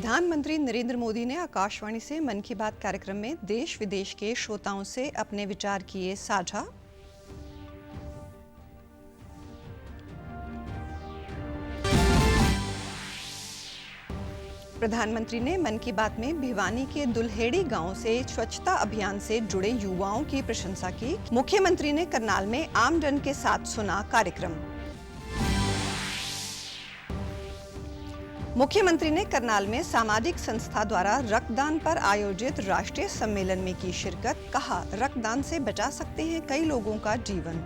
प्रधानमंत्री नरेंद्र मोदी ने आकाशवाणी से मन की बात कार्यक्रम में देश विदेश के श्रोताओं से अपने विचार किए साझा। प्रधानमंत्री ने मन की बात में भिवानी के दुल्हेड़ी गांव से स्वच्छता अभियान से जुड़े युवाओं की प्रशंसा की। मुख्यमंत्री ने करनाल में आमजन के साथ सुना कार्यक्रम। मुख्यमंत्री ने करनाल में सामाजिक संस्था द्वारा रक्तदान पर आयोजित राष्ट्रीय सम्मेलन में की शिरकत। कहा, रक्तदान से बचा सकते हैं कई लोगों का जीवन।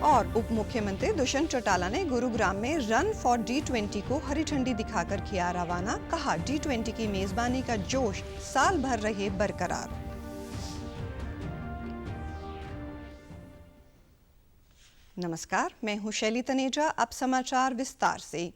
और उप मुख्यमंत्री दुष्यंत चौटाला ने गुरुग्राम में रन फॉर G20 को हरी झंडी दिखाकर किया रवाना। कहा, G20 की मेजबानी का जोश साल भर रहे बरकरार। नमस्कार, मैं हूं शैली तनेजा। अब समाचार विस्तार से।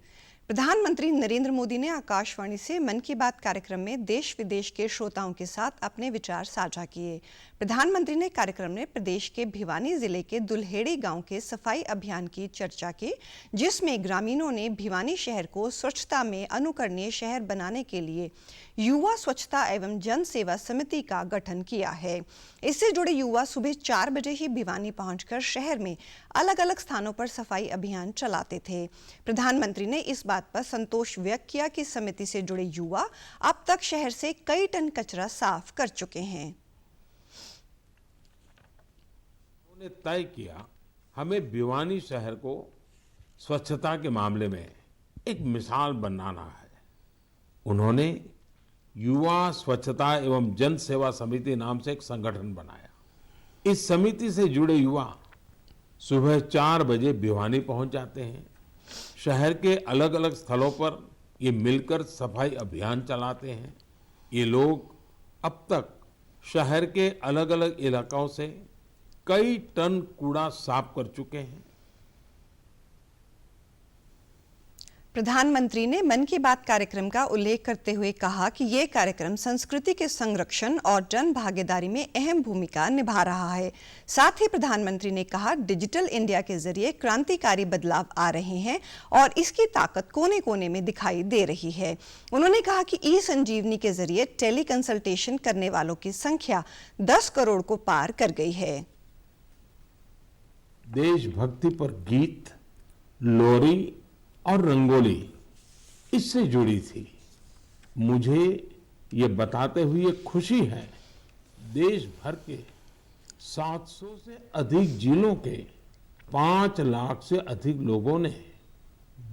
प्रधानमंत्री नरेंद्र मोदी ने आकाशवाणी से मन की बात कार्यक्रम में देश विदेश के श्रोताओं के साथ अपने विचार साझा किए। प्रधानमंत्री ने कार्यक्रम में प्रदेश के भिवानी जिले के दुल्हेड़ी गांव के सफाई अभियान की चर्चा की, जिसमें ग्रामीणों ने भिवानी शहर को स्वच्छता में अनुकरणीय शहर बनाने के लिए युवा स्वच्छता एवं जन सेवा समिति का गठन किया है। इससे जुड़े युवा सुबह 4 बजे ही भिवानी पहुंचकर शहर में अलग अलग स्थानों पर सफाई अभियान चलाते थे। प्रधानमंत्री ने इस बात पर संतोष व्यक्त किया कि समिति से जुड़े युवा अब तक शहर से कई टन कचरा साफ कर चुके हैं। उन्होंने तय किया हमें भिवानी शहर को स्वच्छता के मामले में एक मिसाल बनाना है। उन्होंने युवा स्वच्छता एवं जन सेवा समिति नाम से एक संगठन बनाया। इस समिति से जुड़े युवा सुबह 4 बजे भिवानी पहुंच जाते हैं। शहर के अलग अलग स्थलों पर ये मिलकर सफाई अभियान चलाते हैं। ये लोग अब तक शहर के अलग अलग इलाकों से कई टन कूड़ा साफ कर चुके हैं। प्रधानमंत्री ने मन की बात कार्यक्रम का उल्लेख करते हुए कहा कि ये कार्यक्रम संस्कृति के संरक्षण और जन भागीदारी में अहम भूमिका निभा रहा है। साथ ही प्रधानमंत्री ने कहा, डिजिटल इंडिया के जरिए क्रांतिकारी बदलाव आ रहे हैं और इसकी ताकत कोने कोने में दिखाई दे रही है। उन्होंने कहा कि ई-संजीवनी के जरिए टेली कंसल्टेशन करने वालों की संख्या 10 करोड़ को पार कर गई है। देशभक्ति पर गीत, लोरी और रंगोली इससे जुड़ी थी। मुझे ये बताते हुए खुशी है, देश भर के 700 से अधिक जिलों के 5 लाख से अधिक लोगों ने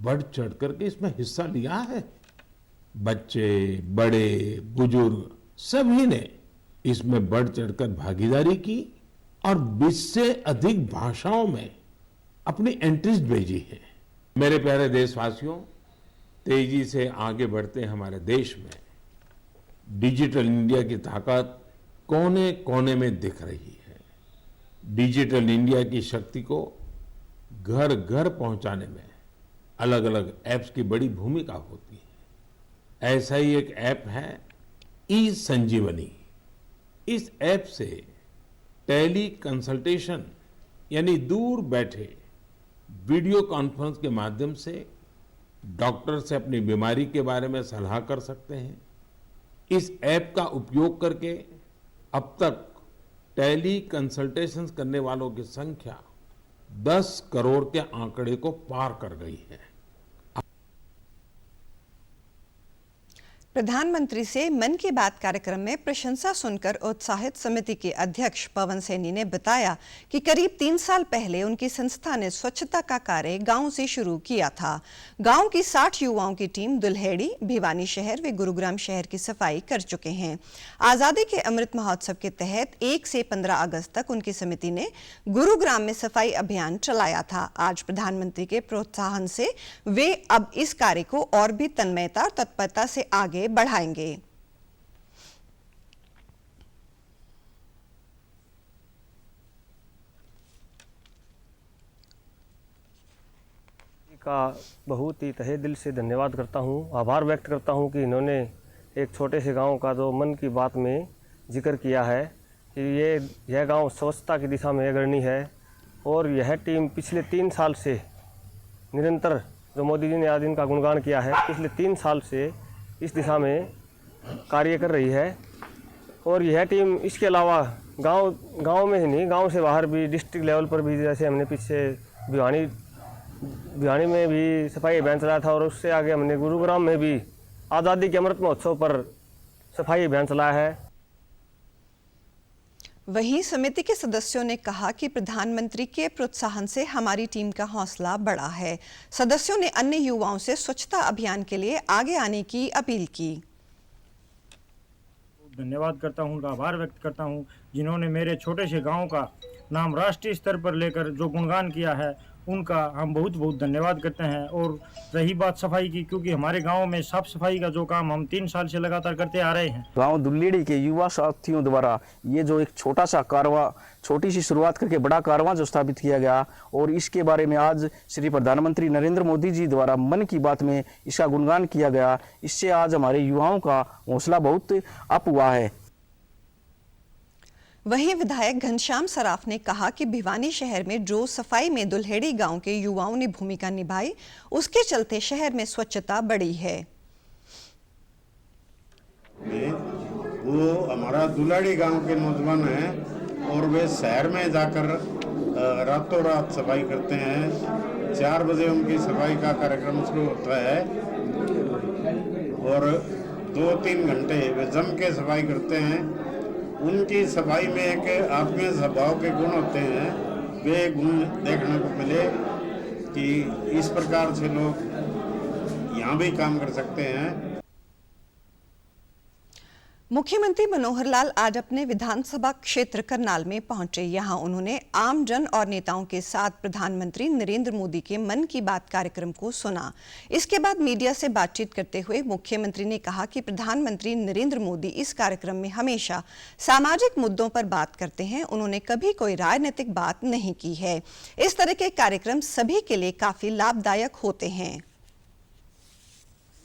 बढ़ चढ़ करके इसमें हिस्सा लिया है। बच्चे, बड़े, बुजुर्ग सभी ने इसमें बढ़ चढ़कर भागीदारी की और 20 से अधिक भाषाओं में अपनी एंट्रीज भेजी है। मेरे प्यारे देशवासियों, तेजी से आगे बढ़ते हमारे देश में डिजिटल इंडिया की ताकत कोने कोने में दिख रही है। डिजिटल इंडिया की शक्ति को घर घर पहुंचाने में अलग अलग ऐप्स की बड़ी भूमिका होती है। ऐसा ही एक ऐप है ई-संजीवनी। इस ऐप से टेली कंसल्टेशन यानी दूर बैठे वीडियो कॉन्फ्रेंस के माध्यम से डॉक्टर से अपनी बीमारी के बारे में सलाह कर सकते हैं। इस ऐप का उपयोग करके अब तक टेली कंसल्टेशंस करने वालों की संख्या 10 करोड़ के आंकड़े को पार कर गई है। प्रधानमंत्री से मन की बात कार्यक्रम में प्रशंसा सुनकर उत्साहित समिति के अध्यक्ष पवन सैनी ने बताया कि करीब 3 साल पहले उनकी संस्था ने स्वच्छता का कार्य गांव से शुरू किया था। गांव की 60 युवाओं की टीम दुल्हेड़ी, भिवानी शहर व गुरुग्राम शहर की सफाई कर चुके हैं। आजादी के अमृत महोत्सव के तहत 1 से 15 अगस्त तक उनकी समिति ने गुरुग्राम में सफाई अभियान चलाया था। आज प्रधानमंत्री के प्रोत्साहन से वे अब इस कार्य को और भी तन्मयता और तत्परता से आगे बढ़ाएंगे। का बहुत ही तहे दिल से धन्यवाद करता हूं, आभार व्यक्त करता हूं कि इन्होंने एक छोटे से गांव का जो मन की बात में जिक्र किया है कि यह गांव स्वच्छता की दिशा में अग्रणी है और यह टीम पिछले 3 साल से निरंतर जो मोदी जी ने आज इनका गुणगान किया है, पिछले 3 साल से इस दिशा में कार्य कर रही है। और यह टीम इसके अलावा गांव में ही नहीं, गांव से बाहर भी डिस्ट्रिक्ट लेवल पर भी, जैसे हमने पीछे भिवानी में भी सफाई अभियान चलाया था, और उससे आगे हमने गुरुग्राम में भी आज़ादी के अमृत महोत्सव पर सफाई अभियान चलाया है। वहीं समिति के सदस्यों ने कहा कि प्रधानमंत्री के प्रोत्साहन से हमारी टीम का हौसला बढ़ा है। सदस्यों ने अन्य युवाओं से स्वच्छता अभियान के लिए आगे आने की अपील की। धन्यवाद करता हूं, आभार व्यक्त करता हूं जिन्होंने मेरे छोटे से गांव का नाम राष्ट्रीय स्तर पर लेकर जो गुणगान किया है, उनका हम बहुत बहुत धन्यवाद करते हैं। और रही बात सफाई की, क्योंकि हमारे गांव में साफ सफाई का जो काम हम 3 साल से लगातार करते आ रहे हैं। गांव दुल्लेड़ी के युवा साथियों द्वारा ये जो एक छोटा सा कारवां, छोटी सी शुरुआत करके बड़ा कारवां जो स्थापित किया गया, और इसके बारे में आज श्री प्रधानमंत्री नरेंद्र मोदी जी द्वारा मन की बात में इसका गुणगान किया गया, इससे आज हमारे युवाओं का हौसला बहुत अप हुआ है। वहीं विधायक घनश्याम सराफ ने कहा कि भिवानी शहर में जो सफाई में दुल्हेड़ी गांव के युवाओं ने भूमिका निभाई, उसके चलते शहर में स्वच्छता बढ़ी है। वो हमारा दुल्हेड़ी गांव के नौजवान हैं और वे शहर में जाकर रातों रात सफाई करते हैं। 4 बजे उनकी सफाई का कार्यक्रम शुरू होता है और 2-3 घंटे वे जम के सफाई करते हैं। उनकी सफाई में एक आत्मीय स्वभाव के गुण होते हैं, वे गुण देखने को मिले कि इस प्रकार से लोग यहाँ भी काम कर सकते हैं। मुख्यमंत्री मनोहर लाल आज अपने विधानसभा क्षेत्र करनाल में पहुंचे। यहां उन्होंने आम जन और नेताओं के साथ प्रधानमंत्री नरेंद्र मोदी के मन की बात कार्यक्रम को सुना। इसके बाद मीडिया से बातचीत करते हुए मुख्यमंत्री ने कहा कि प्रधानमंत्री नरेंद्र मोदी इस कार्यक्रम में हमेशा सामाजिक मुद्दों पर बात करते हैं, उन्होंने कभी कोई राजनीतिक बात नहीं की है। इस तरह के कार्यक्रम सभी के लिए काफी लाभदायक होते हैं।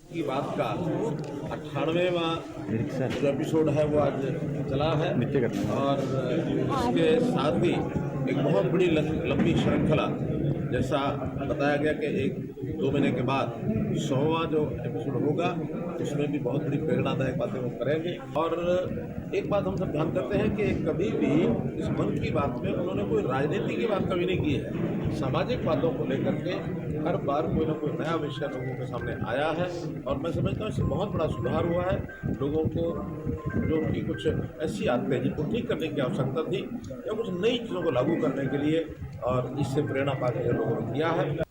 की बात का 98वां जो एपिसोड है वो आज चला है, और इसके साथ ही एक बहुत बड़ी लंबी श्रृंखला, जैसा बताया गया कि 1-2 महीने के बाद 100वां जो एपिसोड होगा, उसमें भी बहुत बड़ी प्रेरणादायक बातें वो करेंगे। और एक बात हम सब ध्यान करते हैं कि कभी भी इस मन की बात में उन्होंने कोई राजनीति की बात कभी नहीं की है। सामाजिक बातों को लेकर के हर बार कोई ना कोई नया विषय लोगों के सामने आया है, और मैं समझता हूँ इससे बहुत बड़ा सुधार हुआ है। लोगों को जो कि कुछ ऐसी आदतें जिनको ठीक करने की आवश्यकता थी, या कुछ नई चीज़ों को लागू करने के लिए, और इससे प्रेरणा पाकर लोगों ने किया है।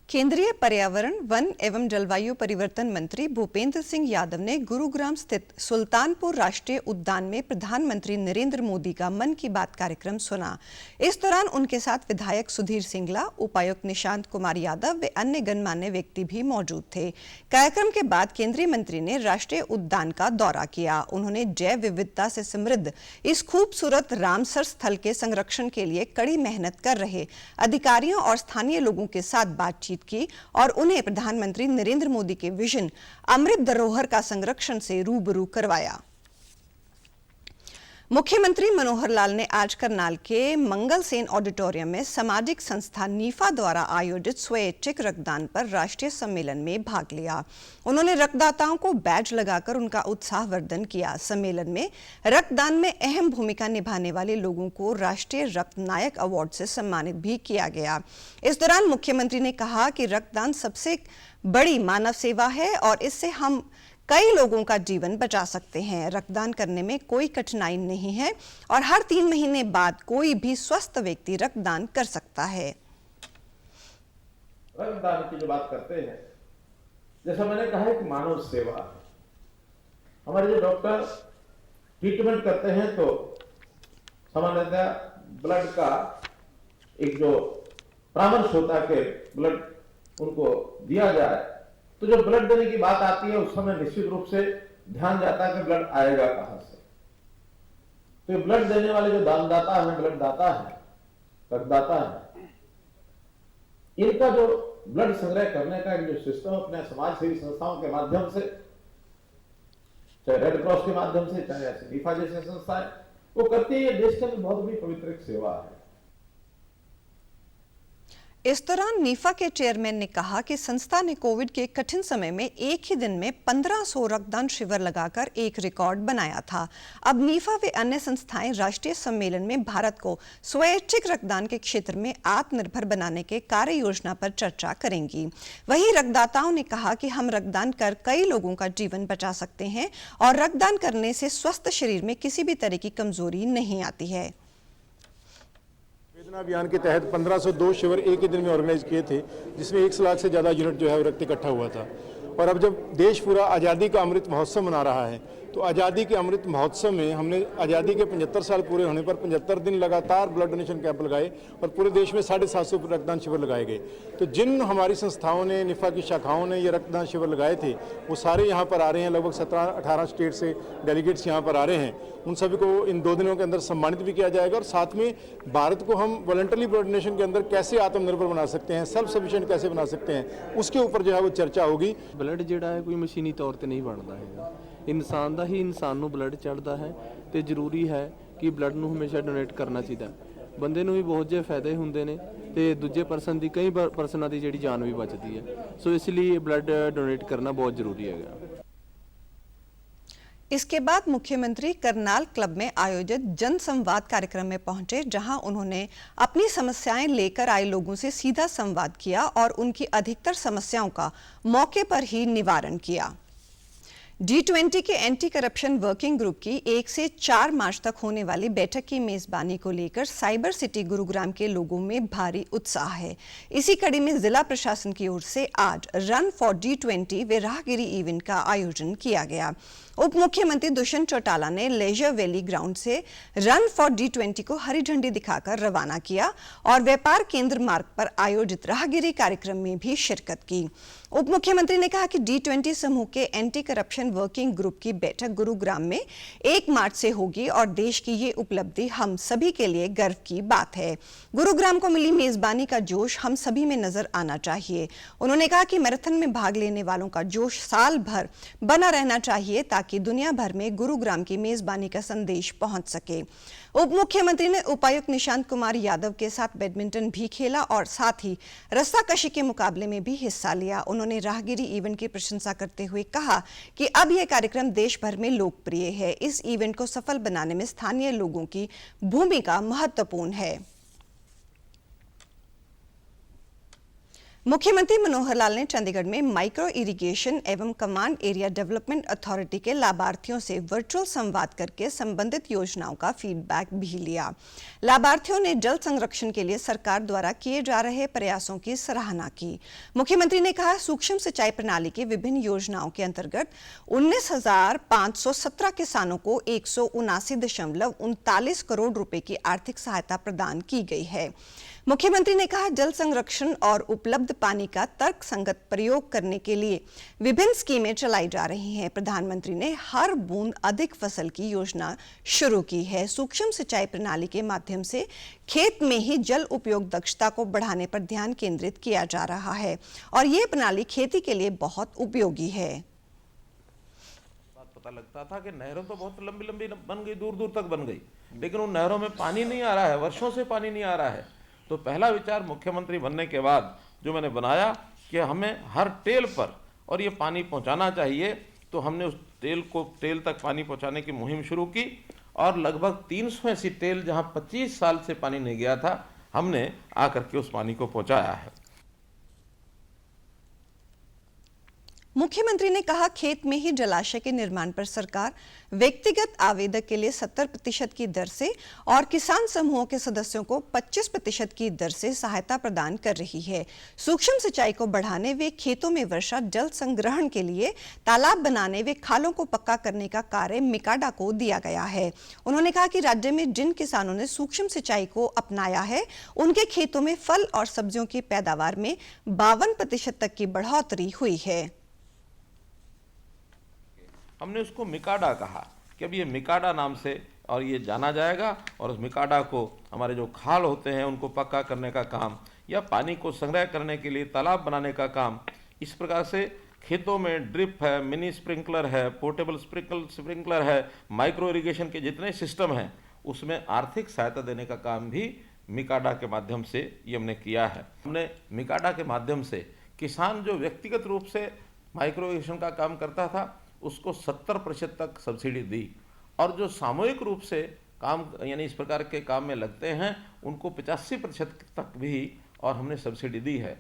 केंद्रीय पर्यावरण, वन एवं जलवायु परिवर्तन मंत्री भूपेंद्र सिंह यादव ने गुरुग्राम स्थित सुल्तानपुर राष्ट्रीय उद्यान में प्रधानमंत्री नरेंद्र मोदी का मन की बात कार्यक्रम सुना। इस दौरान उनके साथ विधायक सुधीर सिंगला, उपायुक्त निशांत कुमार यादव व अन्य गणमान्य व्यक्ति भी मौजूद थे। कार्यक्रम के बाद केंद्रीय मंत्री ने राष्ट्रीय उद्यान का दौरा किया। उन्होंने जैव विविधता से समृद्ध इस खूबसूरत रामसर स्थल के संरक्षण के लिए कड़ी मेहनत कर रहे अधिकारियों और स्थानीय लोगों के साथ बातचीत की और उन्हें प्रधानमंत्री नरेंद्र मोदी के विजन अमृत धरोहर का संरक्षण से रूबरू करवाया। मुख्यमंत्री मनोहर लाल ने आज करनाल के मंगल सेन ऑडिटोरियम में सामाजिक संस्था नीफा द्वारा आयोजित स्वैच्छिक रक्तदान पर राष्ट्रीय सम्मेलन में भाग लिया। उन्होंने रक्तदाताओं को बैज लगाकर उनका उत्साहवर्धन किया। सम्मेलन में रक्तदान में अहम भूमिका निभाने वाले लोगों को राष्ट्रीय रक्त नायक अवार्ड से सम्मानित भी किया गया। इस दौरान मुख्यमंत्री ने कहा कि रक्तदान सबसे बड़ी मानव सेवा है और इससे हम कई लोगों का जीवन बचा सकते हैं। रक्तदान करने में कोई कठिनाई नहीं है और हर 3 महीने बाद कोई भी स्वस्थ व्यक्ति रक्तदान कर सकता है। रक्तदान की जो बात करते हैं, जैसा मैंने कहा है कि मानव सेवा है। हमारे जो डॉक्टर ट्रीटमेंट करते हैं तो सामान्यतः ब्लड का एक जो परामर्श होता है कि ब्लड उनको दिया जाए, तो जब ब्लड देने की बात आती है उस समय निश्चित रूप से ध्यान जाता है कि ब्लड आएगा कहां से। तो ब्लड देने वाले जो दानदाता है, ब्लड दाता है, रक्तदाता है, इनका जो ब्लड संग्रह करने का एक जो सिस्टम अपने समाज सेवी संस्थाओं के माध्यम से, चाहे रेड क्रॉस के माध्यम से, चाहे ऐसे नीफा जैसे संस्थाएं वो करती है, ये देश के अंदर बहुत बड़ी पवित्र सेवा है। इस दौरान नीफा के चेयरमैन ने कहा कि संस्था ने कोविड के कठिन समय में एक ही दिन में 1500 रक्तदान शिविर लगाकर एक रिकॉर्ड बनाया था। अब नीफा व अन्य संस्थाएं राष्ट्रीय सम्मेलन में भारत को स्वैच्छिक रक्तदान के क्षेत्र में आत्मनिर्भर बनाने के कार्य योजना पर चर्चा करेंगी। वहीं रक्तदाताओं ने कहा कि हम रक्तदान कर कई लोगों का जीवन बचा सकते हैं और रक्तदान करने से स्वस्थ शरीर में किसी भी तरह की कमजोरी नहीं आती है। वेदना अभियान के तहत 1502 शिविर एक ही दिन में ऑर्गेनाइज किए थे, जिसमें 1 लाख से ज़्यादा यूनिट जो है वो रक्त इकट्ठा हुआ था। और अब जब देश पूरा आज़ादी का अमृत महोत्सव मना रहा है, तो आज़ादी के अमृत महोत्सव में हमने आज़ादी के 75 साल पूरे होने पर 75 दिन लगातार ब्लड डोनेशन कैंप लगाए और पूरे देश में 750 रक्तदान शिविर लगाए गए। तो जिन हमारी संस्थाओं ने, निफा की शाखाओं ने ये रक्तदान शिविर लगाए थे, वो सारे यहाँ पर आ रहे हैं। लगभग 17-18 स्टेट से डेलीगेट्स यहाँ पर आ रहे हैं। उन सभी को इन 2 दिनों के अंदर सम्मानित भी किया जाएगा और साथ में भारत को हम वॉलंटरी ब्लड डोनेशन के अंदर कैसे आत्मनिर्भर बना सकते हैं, सेल्फ सफिशिएंट कैसे बना सकते हैं, उसके ऊपर जो है वो चर्चा होगी। ब्लड ਜਿਹੜਾ ਹੈ ਕੋਈ ਮਸ਼ੀਨੀ ਤੌਰ ਤੇ ਨਹੀਂ ਬਣਦਾ ਹੈਗਾ, ਇਨਸਾਨ ਦਾ ਹੀ ਇਨਸਾਨ ਨੂੰ ਬਲੱਡ ਚੜਦਾ ਹੈ ਤੇ ਜ਼ਰੂਰੀ ਹੈ ਕਿ ਬਲੱਡ ਨੂੰ ਹਮੇਸ਼ਾ ਡੋਨੇਟ ਕਰਨਾ ਚਾਹੀਦਾ। ਬੰਦੇ ਨੂੰ ਵੀ ਬਹੁਤ ਜਿਹੇ ਫਾਇਦੇ ਹੁੰਦੇ ਨੇ ਤੇ ਦੂਜੇ ਪਰਸਨ ਦੀ ਕਈ ਪਰਸਨਾਂ ਦੀ ਜਿਹੜੀ ਜਾਨ ਵੀ ਬਚਦੀ ਹੈ। ਸੋ ਇਸ ਲਈ ਬਲੱਡ ਡੋਨੇਟ ਕਰਨਾ ਬਹੁਤ ਜ਼ਰੂਰੀ ਹੈਗਾ। इसके बाद मुख्यमंत्री करनाल क्लब में आयोजित जन संवाद कार्यक्रम में पहुंचे, जहां उन्होंने अपनी समस्याएं लेकर आए लोगों से सीधा संवाद किया और उनकी अधिकतर समस्याओं का मौके पर ही निवारण किया। G20 के एंटी करप्शन वर्किंग ग्रुप की 1 से 4 मार्च तक होने वाली बैठक की मेजबानी को लेकर साइबर सिटी गुरुग्राम के लोगों में भारी उत्साह है। इसी कड़ी में जिला प्रशासन की ओर से आज रन फॉर G20 व राहगिरी इवेंट का आयोजन किया गया। उप मुख्यमंत्री दुष्यंत चौटाला ने लेजर वैली ग्राउंड से रन फॉर G20 को हरी झंडी दिखाकर रवाना किया और व्यापार केंद्र मार्ग पर आयोजित राहगिरी कार्यक्रम में भी शिरकत की। उप मुख्यमंत्री ने कहा कि G20 समूह के एंटी करप्शन वर्किंग ग्रुप की बैठक गुरुग्राम में 1 मार्च से होगी और देश की ये उपलब्धि हम सभी के लिए गर्व की बात है। गुरुग्राम को मिली मेजबानी का जोश हम सभी में नजर आना चाहिए। उन्होंने कहा कि मैराथन में भाग लेने वालों का जोश साल भर बना रहना चाहिए ताकि दुनिया भर में गुरुग्राम की मेजबानी का संदेश पहुंच सके। उप मुख्यमंत्री ने उपायुक्त निशांत कुमार यादव के साथ बैडमिंटन भी खेला और साथ ही रस्साकशी के मुकाबले में भी हिस्सा लिया। उन्होंने राहगिरी इवेंट की प्रशंसा करते हुए कहा कि अब यह कार्यक्रम देश भर में लोकप्रिय है। इस इवेंट को सफल बनाने में स्थानीय लोगों की भूमिका महत्वपूर्ण है। मुख्यमंत्री मनोहर लाल ने चंडीगढ़ में माइक्रो इरिगेशन एवं कमांड एरिया डेवलपमेंट अथॉरिटी के लाभार्थियों से वर्चुअल संवाद करके संबंधित योजनाओं का फीडबैक भी लिया। लाभार्थियों ने जल संरक्षण के लिए सरकार द्वारा किए जा रहे प्रयासों की सराहना की। मुख्यमंत्री ने कहा, सूक्ष्म सिंचाई प्रणाली की विभिन्न योजनाओं के अंतर्गत 19,517 किसानों को 179.39 करोड़ रुपए की आर्थिक सहायता प्रदान की गई है। मुख्यमंत्री ने कहा, जल संरक्षण और उपलब्ध पानी का तर्कसंगत प्रयोग करने के लिए विभिन्न स्कीमें चलाई जा रही हैं। प्रधानमंत्री ने हर बूंद अधिक फसल की योजना शुरू की है। सूक्ष्म सिंचाई प्रणाली के माध्यम से खेत में ही जल उपयोग दक्षता को बढ़ाने पर ध्यान केंद्रित किया जा रहा है और ये प्रणाली खेती के लिए बहुत उपयोगी है। पता लगता था कि नहरों तो बहुत लंबी लंबी बन गई, दूर दूर तक बन गई, लेकिन उन नहरों में पानी नहीं आ रहा है, वर्षों से पानी नहीं आ रहा है। तो पहला विचार मुख्यमंत्री बनने के बाद जो मैंने बनाया कि हमें हर टेल पर और ये पानी पहुंचाना चाहिए, तो हमने उस टेल तक पानी पहुंचाने की मुहिम शुरू की और लगभग 300 ऐसी टेल जहां 25 साल से पानी नहीं गया था, हमने आकर के उस पानी को पहुंचाया है। मुख्यमंत्री ने कहा, खेत में ही जलाशय के निर्माण पर सरकार व्यक्तिगत आवेदक के लिए 70% की दर से और किसान समूहों के सदस्यों को 25% की दर से सहायता प्रदान कर रही है। सूक्ष्म सिंचाई को बढ़ाने व खेतों में वर्षा जल संग्रहण के लिए तालाब बनाने व खालों को पक्का करने का कार्य मिकाडा को दिया गया है। उन्होंने कहा कि राज्य में जिन किसानों ने सूक्ष्म सिंचाई को अपनाया है, उनके खेतों में फल और सब्जियों की पैदावार में 52% तक की बढ़ोतरी हुई है। हमने उसको मिकाडा कहा कि अब ये मिकाडा नाम से और ये जाना जाएगा और उस मिकाडा को हमारे जो खाल होते हैं उनको पक्का करने का काम या पानी को संग्रह करने के लिए तालाब बनाने का काम, इस प्रकार से खेतों में ड्रिप है, मिनी स्प्रिंकलर है, पोर्टेबल स्प्रिंकलर है, माइक्रो इरिगेशन के जितने सिस्टम हैं उसमें आर्थिक सहायता देने का काम भी मिकाडा के माध्यम से ये हमने किया है। हमने मिकाडा के माध्यम से किसान जो व्यक्तिगत रूप से माइक्रो इरिगेशन का काम करता था उसको 70% तक सब्सिडी दी, और जो सामूहिक रूप से काम यानी इस प्रकार के काम में लगते हैं उनको 85% तक भी और हमने सब्सिडी दी है।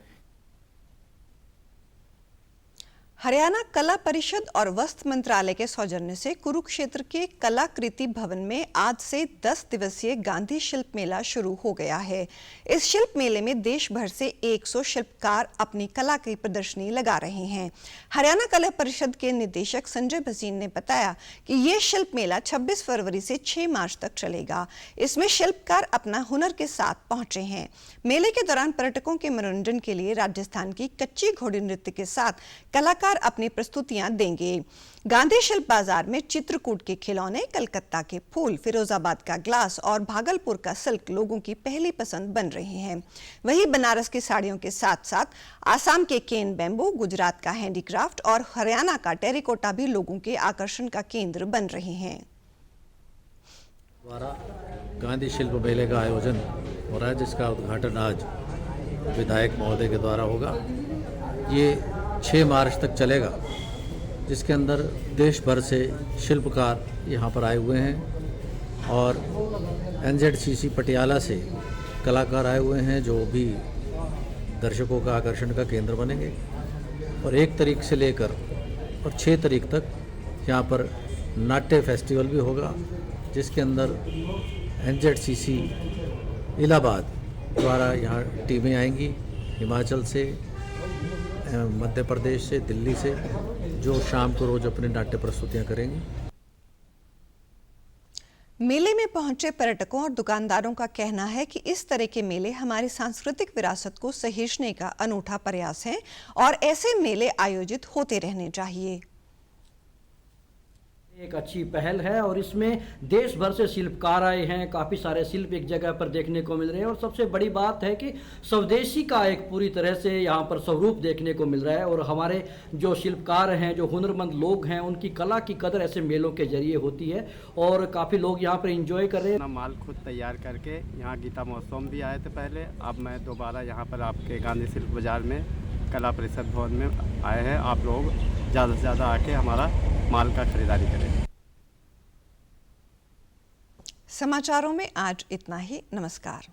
हरियाणा कला परिषद और वस्त्र मंत्रालय के सौजन्य से कुरुक्षेत्र के कलाकृति भवन में आज से 10 दिवसीय गांधी शिल्प मेला शुरू हो गया है। इस शिल्प मेले में देश भर से 100 शिल्पकार अपनी कला की प्रदर्शनी लगा रहे हैं। हरियाणा कला परिषद के निदेशक संजय भसीन ने बताया कि ये शिल्प मेला 26 फरवरी से 6 मार्च तक चलेगा। इसमें शिल्पकार अपना हुनर के साथ पहुंचे हैं। मेले के दौरान पर्यटकों के मनोरंजन के लिए राजस्थान की कच्ची घोड़ी नृत्य के साथ कलाकार अपनी प्रस्तुतियां देंगे। गांधी शिल्प बाजार में चित्रकूट के खिलौने, कलकत्ता के फूल, फिरोजाबाद का ग्लास और भागलपुर का सिल्क लोगों की पहली पसंद बन रहे हैं। वहीं बनारस की साड़ियों के साथ साथ आसाम के केन बैम्बू, गुजरात का हैंडीक्राफ्ट और हरियाणा का टेरिकोटा भी लोगों के आकर्षण का केंद्र बन रहे हैं। द्वारा गांधी शिल्प मेले का आयोजन हो रहा है, जिसका उद्घाटन आज विधायक महोदय के द्वारा होगा। ये 6 मार्च तक चलेगा, जिसके अंदर देश भर से शिल्पकार यहाँ पर आए हुए हैं और NZCC पटियाला से कलाकार आए हुए हैं जो भी दर्शकों का आकर्षण का केंद्र बनेंगे। और 1 तारीख से लेकर और 6 तारीख तक यहाँ पर नाट्य फेस्टिवल भी होगा, जिसके अंदर NZCC इलाहाबाद द्वारा यहाँ टीमें आएंगी, हिमाचल से, मध्य प्रदेश से, दिल्ली से, जो शाम को रोज अपने नाट्य प्रस्तुतियां करेंगे। मेले में पहुंचे पर्यटकों और दुकानदारों का कहना है कि इस तरह के मेले हमारी सांस्कृतिक विरासत को सहेजने का अनूठा प्रयास है और ऐसे मेले आयोजित होते रहने चाहिए। एक अच्छी पहल है और इसमें देश भर से शिल्पकार आए हैं। काफ़ी सारे शिल्प एक जगह पर देखने को मिल रहे हैं और सबसे बड़ी बात है कि स्वदेशी का एक पूरी तरह से यहाँ पर स्वरूप देखने को मिल रहा है। और हमारे जो शिल्पकार हैं, जो हुनरमंद लोग हैं, उनकी कला की कदर ऐसे मेलों के जरिए होती है और काफ़ी लोग यहाँ पर एंजॉय कर रहे हैं। माल खुद तैयार करके यहाँ गीता महोत्सव में भी आए थे पहले। अब मैं दोबारा यहाँ पर आपके गांधी शिल्प बाजार में कला परिषद भवन में आए हैं। आप लोग ज़्यादा से ज़्यादा आके हमारा माल का खरीदारी करें। समाचारों में आज इतना ही। नमस्कार।